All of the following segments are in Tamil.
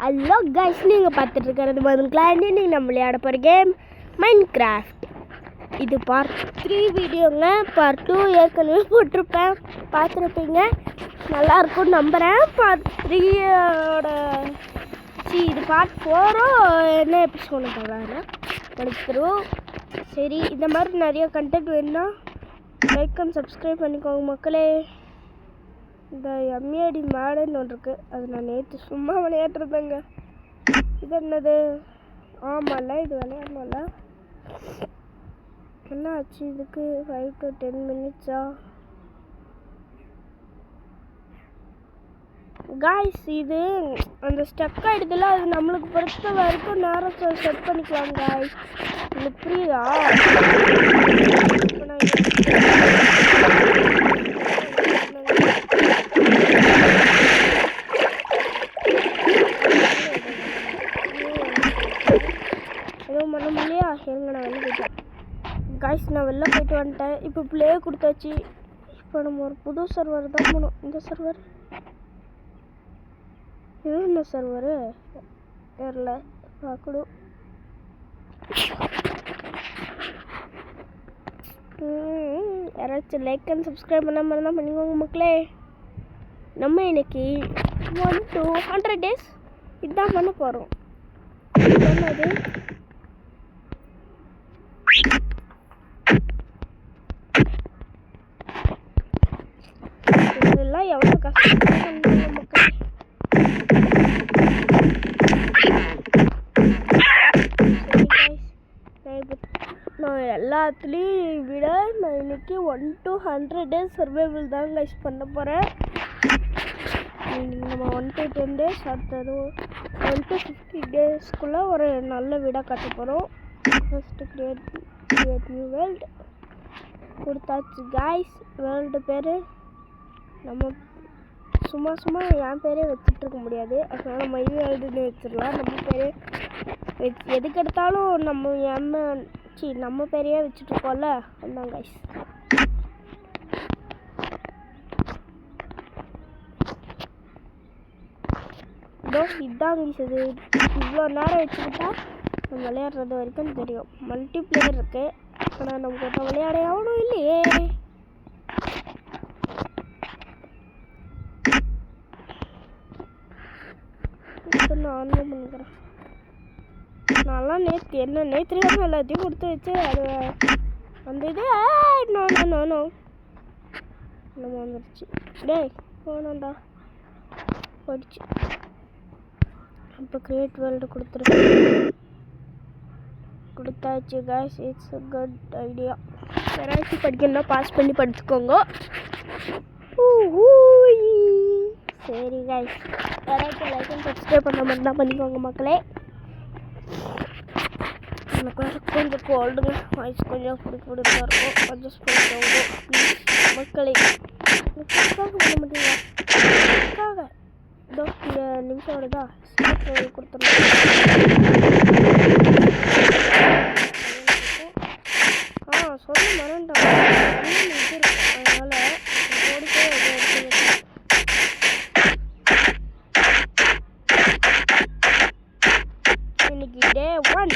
ஹலோ கைஸ், நீங்கள் பார்த்துட்டு இருக்கிறது முதல்ல இன்னைக்கு நம்ம விளையாட போகிற கேம் மைன்கிராஃப்ட். இது பார்ட் 3 வீடியோங்க. பார்ட் 2 ஏற்கனவே போட்டிருப்பேன், பார்த்துருப்பீங்க. நல்லாயிருக்கும்னு நம்புகிறேன். பார்ட் 3யோட இது பார்ட் 4 என்ன எபிசோடு தராங்க எடுத்துருவோம். சரி, இந்த மாதிரி நிறைய கண்டென்ட் வேணும்னா லைக் அண்ட் சப்ஸ்கிரைப் பண்ணிக்கோங்க மக்களே. இந்த எம்ஏடி மேடுன்னு ஒன்று இருக்குது, அது நான் நேற்று சும்மா விளையாடுறதுங்க. இது என்னது? ஆமாம்ல, இது விளையாடணும்ல. என்ன ஆச்சு இதுக்கு? 5 to 10 minutes காய்ஸ். இது அந்த ஸ்டக் ஆகிடுதுல, அது நம்மளுக்கு பொறுத்த வரைக்கும் நேரம் செட் பண்ணிக்கலாம் காய்ஸ். இது புரியுதா? எதுவும் பண்ண முடியா? எங்க நான் வெளில போயிட்டேன் காய்ஸ். நான் வெளில போயிட்டு வந்துட்டேன். இப்போ ப்ளே கொடுத்தாச்சு. இப்போ நம்ம ஒரு புது சர்வர் தான் போகணும். இந்த சர்வர் இது என்ன சர்வரு தெரியல, பார்க்கணும். யாராச்சும் லைக் அண்ட் சப்ஸ்கிரைப் பண்ண மாதிரி தான் பண்ணிக்கோங்க மக்களே. நம்ம இன்னைக்கு 1 to 100 days இதுதான் பண்ண போகிறோம். என்னது இதெல்லாம் எவ்வளோ கஷ்டப்படுறாங்க மக்கள். நான் எல்லாத்துலேயும் விட நான் இன்னைக்கு 1 to 100 days சர்வைவல் தான் கைஸ் பண்ண போகிறேன். நம்ம 1 to 10 days, அடுத்தது 1 to 50 daysக்குள்ளே ஒரு நல்ல வீடாக கட்ட போகிறோம். ஃபஸ்ட்டு கிரியேட் நியூ வேர்ல்டு கொடுத்தாச்சு காய்ஸ். வேர்ல்டு பேர் நம்ம சும்மா என் பேரே வச்சுட்ருக்க முடியாது, அதனால் மை வேர்ல்டுன்னு வச்சிடலாம். நம்ம பேரே எதுக்கு எடுத்தாலும் நம்ம பேரையே வச்சுட்ருக்கோம்ல, அதுதான் காய்ஸ். இதுதான் இது இவ்வளோ நேரம் வச்சுக்கிட்டா நம்ம விளையாடுறது வரைக்கும் தெரியும். மல்டி பிளேயர் இருக்குது, ஆனால் நம்ம கிட்ட விளையாட எவனும் இல்லையே. இப்போ நான் ஆன்லைன் பண்ணிக்கிறேன். நான்லாம் நேற்று எல்லாத்தையும் கொடுத்து வச்சு அது அந்த இது நோ நம்ம வந்துடுச்சு. டேய் போனோண்டா போயிடுச்சு. இப்போ கிரியேட் வேர்ல்டு கொடுத்தாச்சு guys. It's a good idea. யாராச்சும் படிக்கணும்னா பாஸ் பண்ணி படிச்சுக்கோங்க. சரி காய்ஸ், யாராச்சும் லைக் அண்ட் சப்ஸ்கிரைப் பண்ண மாதிரி தான் பண்ணிக்கோங்க மக்களே. எனக்கு கொஞ்சம் கோல்டுங்க, வாய்ஸ் கொஞ்சம் பிடிக்க இருக்கும், அட்ஜஸ்ட் பண்ணிக்கோங்க ப்ளீஸ் மக்களே. பண்ண முடியுங்களா? இதோ இந்த நிமிஷம் வருதா? கொடுத்துருங்க. சொல்ல மறந்துட்டேன், அதனால ஓடிக்கே இன்னைக்கு டே 1.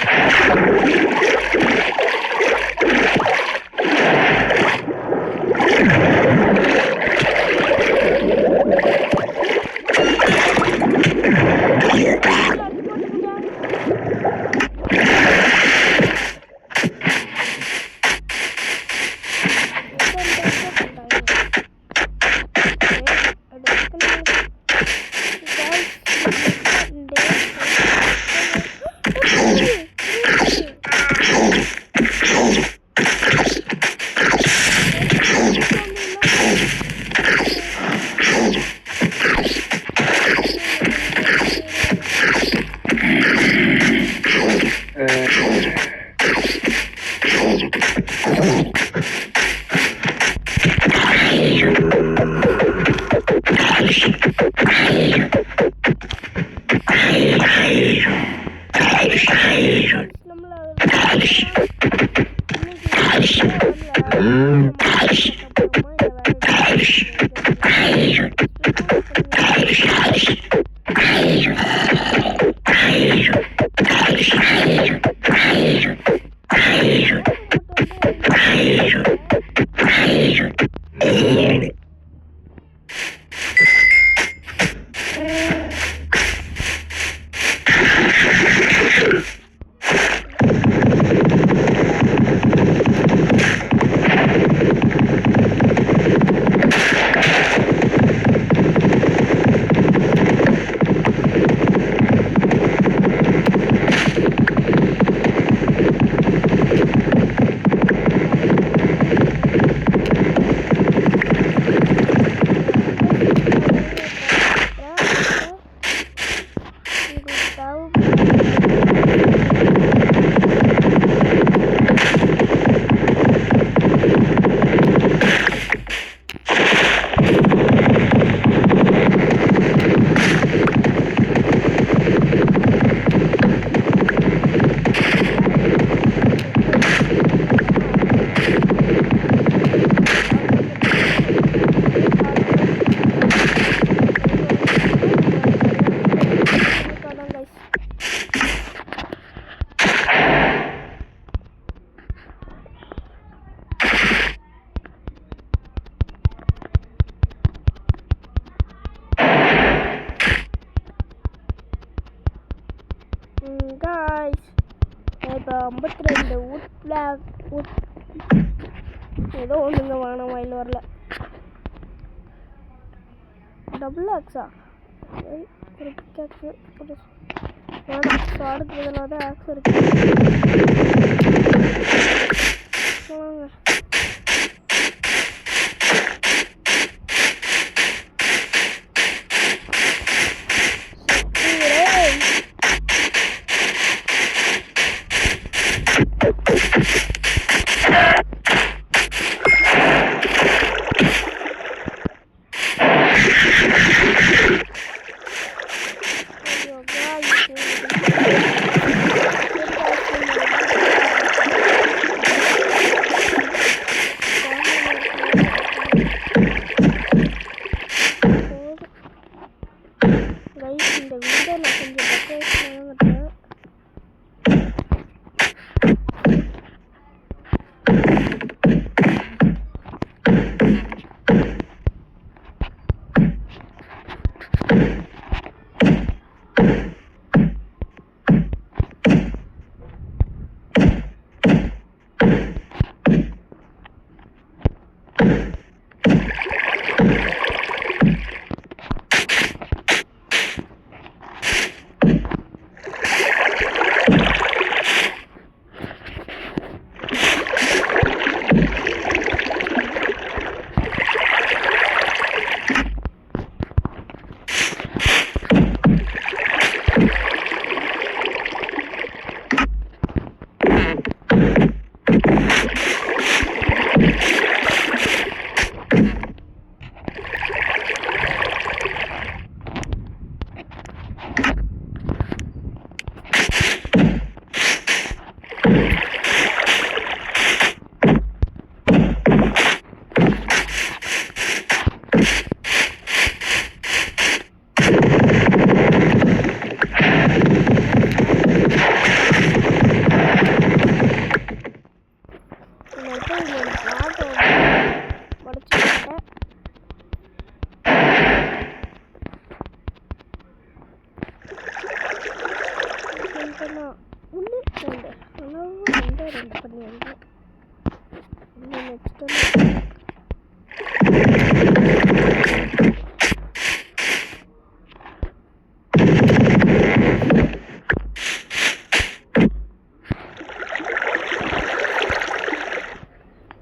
இப்போ 52 வுட் ஏதோ ஒன்றுங்க வாங்கின வாயில் வரல. டபுள் ஆக்ஸா ஒரு பிக்காக்ஸு ஒரு வேணாம். ஸோ அடுத்ததில் தான் ஆக்ஸ் இருக்கு. வாங்க இந்த வீடியோ நான் கொஞ்சம் டெக்கரேட் பண்ணுறேன்.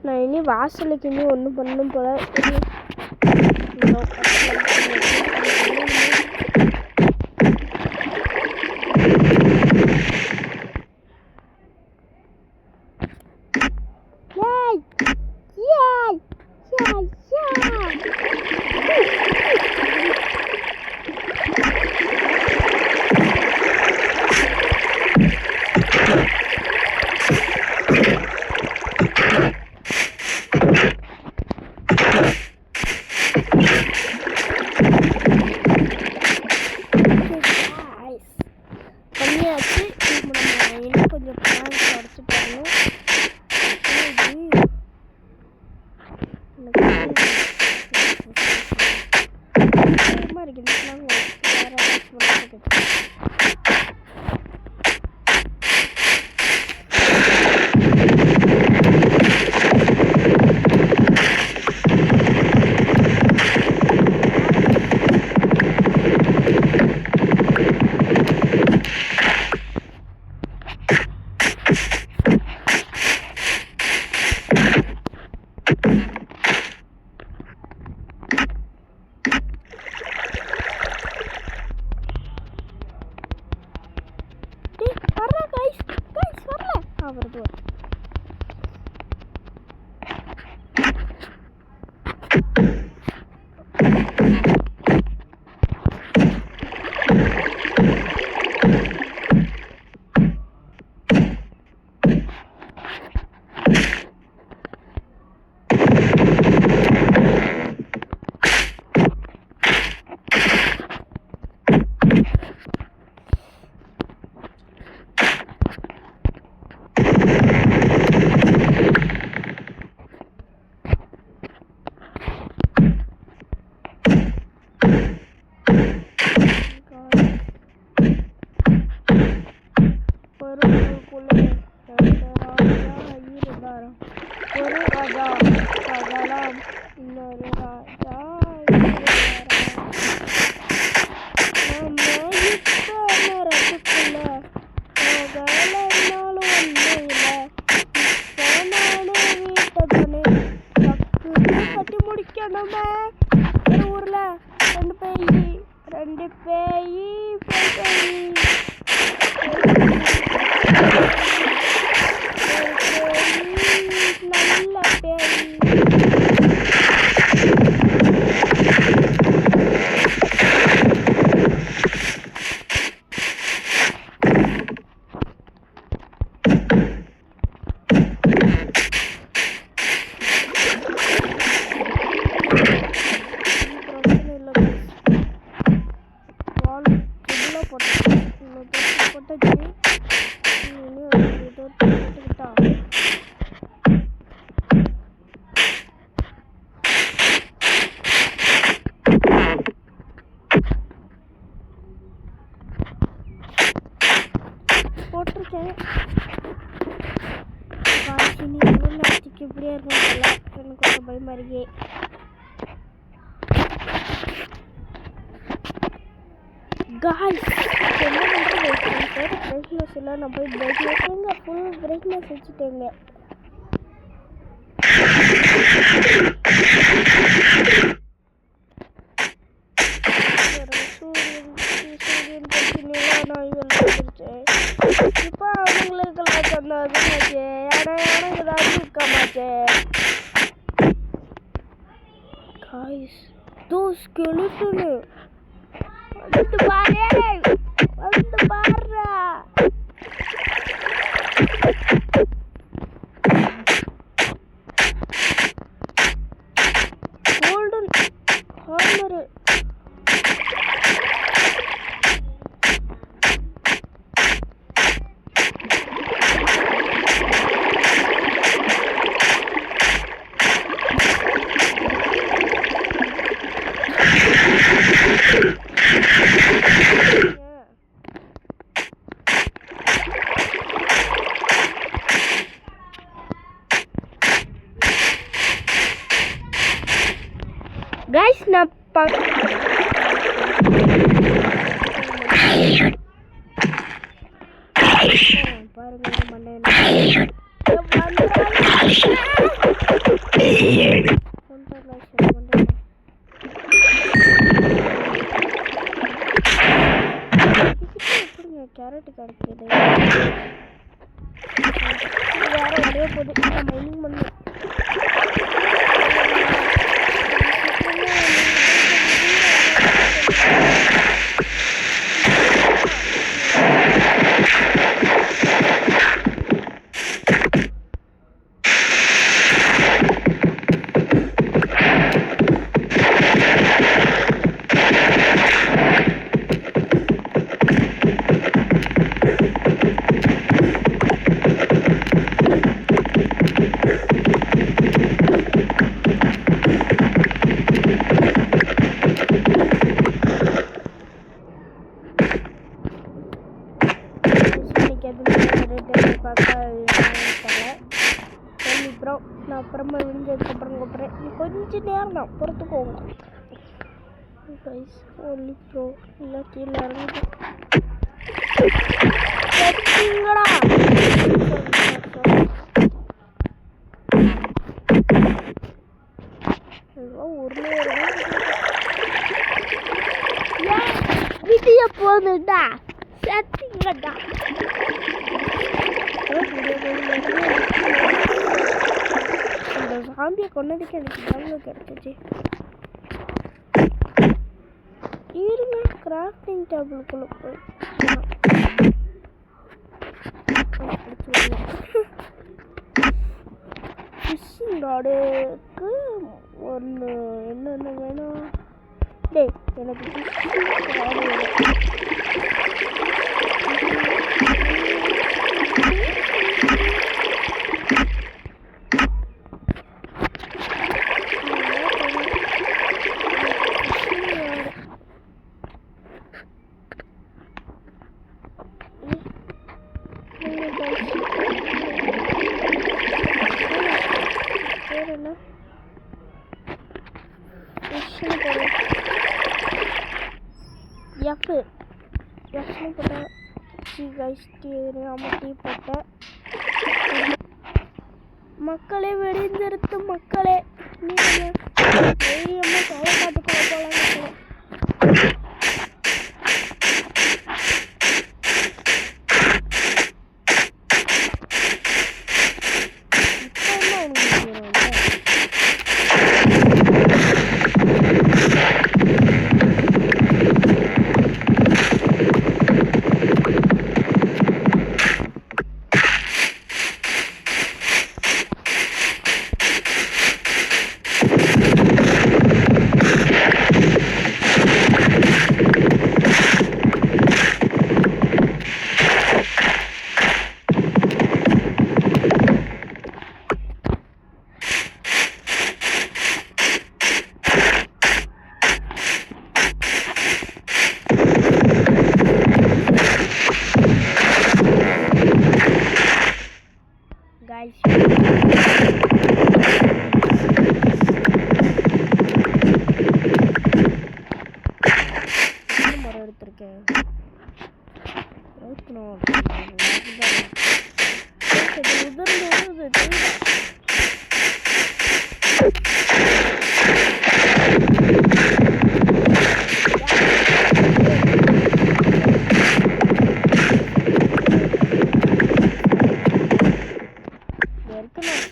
நான் இனி வாசலுக்கு இனி ஒன்றும் பண்ணணும் போல. நல்ல பேய். போட்டிருக்கேன் வாசினி நேரத்துக்கு இப்படியே இருக்கும் எனக்கு கொஞ்சம் பயமா இருக்கே. காய்ஸ் என்ன பண்ணுறது பிரைட்னஸ் இல்லை, நான் போய் பிரைட்னஸ்ங்க ஃபுல் பிரைட்னஸ் வச்சுட்டேங்க. சூரியன் பிரச்சனைலாம் நான் வந்துருச்சேன். இப்போ அவங்களுக்கெல்லாம் சொன்னதுமாச்சே, ஆனால் எனக்கு ஏதாவது இருக்கமாச்சே. காய்ஸ் தோஸ் கெளுட்டுன்னு வந்து பாரு, வந்து பாருடா. கோல்டன் ஹார்மரு guys, நான் பாருங்க கேரட் கிடைக்குது. வேற ஒரே போது மைனிங் பண்ணு. நான் அப்புறமா விழுந்ததுக்கப்புறம் கூப்பிட்றேன். கொஞ்சம் நேரம் தான் பொறுத்துக்கோங்க. ஒல்லி ப்ரோ இல்லை கீழே இறங்கிட்டு வீடிய போதுடா சத்திங்கடா. இந்த சாம்பியை கொண்டதுக்கு எனக்கு தாங்க கிடைச்சிச்சு. இருங்க கிராஃப்டிங் டேபிளுக்குள்ள போய் ஃபிஷிங் ராடுக்கு ஒன்று என்னென்ன வேணும்? டே எனக்கு ஃபிஷிங் ராடு வேணும். மக்களே வெடிந்திருத்து மக்களே, நீங்க தைரியமா காட்டுக்குள்ள போலாம். மக்களே இருக்கணும். உதிர்ந்து இருக்கணும்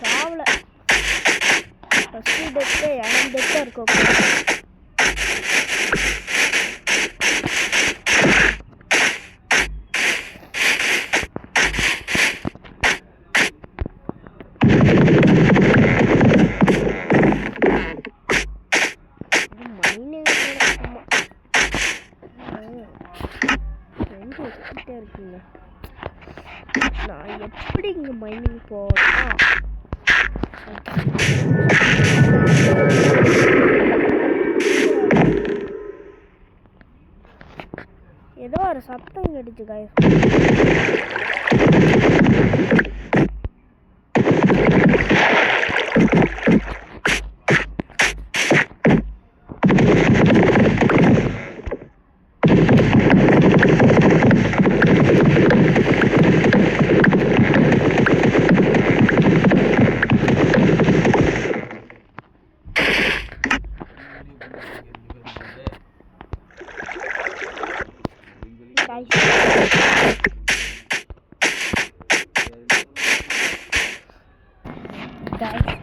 சாவல ஃபஸ்ட்டு டெத்தே என் டெத்தாக இருக்கும். இருக்குங்க நான் எப்படி இங்கே மைனிங் போகிறேன்? ஏதோ ஒரு சத்தம் கேட்டுச்சு காய்.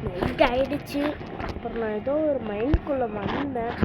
நைட் ஆயிடுச்சு. அப்புறம் நான் ஏதோ ஒரு மைண்டுக்குள்ளே வந்தேன்.